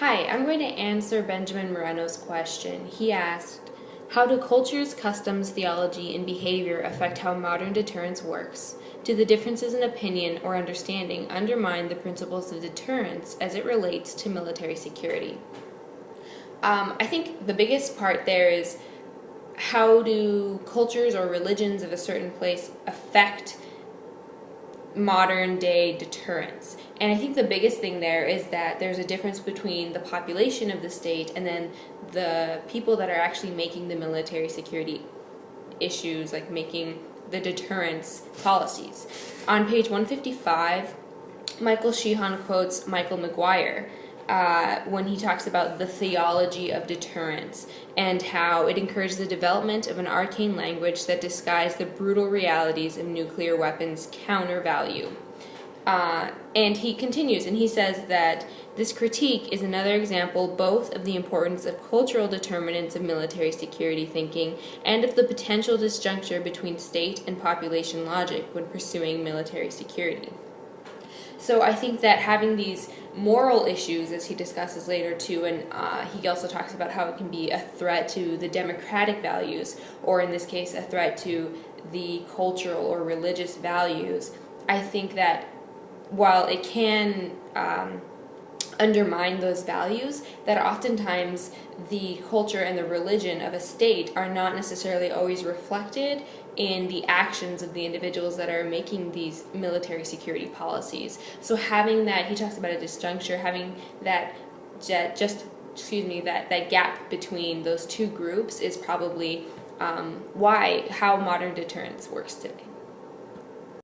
Hi, I'm going to answer Benjamin Moreno's question. He asked, how do cultures, customs, theology, and behavior affect how modern deterrence works? Do the differences in opinion or understanding undermine the principles of deterrence as it relates to military security? I think the biggest part there is how do cultures or religions of a certain place affect modern day deterrence. And I think the biggest thing there is that there's a difference between the population of the state and then the people that are actually making the military security issues, like making the deterrence policies. On page 155, Michael Sheehan quotes Michael McGuire when he talks about the theology of deterrence and how it encouraged the development of an arcane language that disguised the brutal realities of nuclear weapons' counter value. And he continues, and he says that this critique is another example both of the importance of cultural determinants of military security thinking and of the potential disjuncture between state and population logic when pursuing military security. So I think that having these moral issues, as he discusses later too, and he also talks about how it can be a threat to the democratic values, or in this case, a threat to the cultural or religious values. I think that while it can undermine those values, that oftentimes the culture and the religion of a state are not necessarily always reflected in the actions of the individuals that are making these military security policies. So having that, he talks about a disjuncture, having that that gap between those two groups is probably how modern deterrence works today.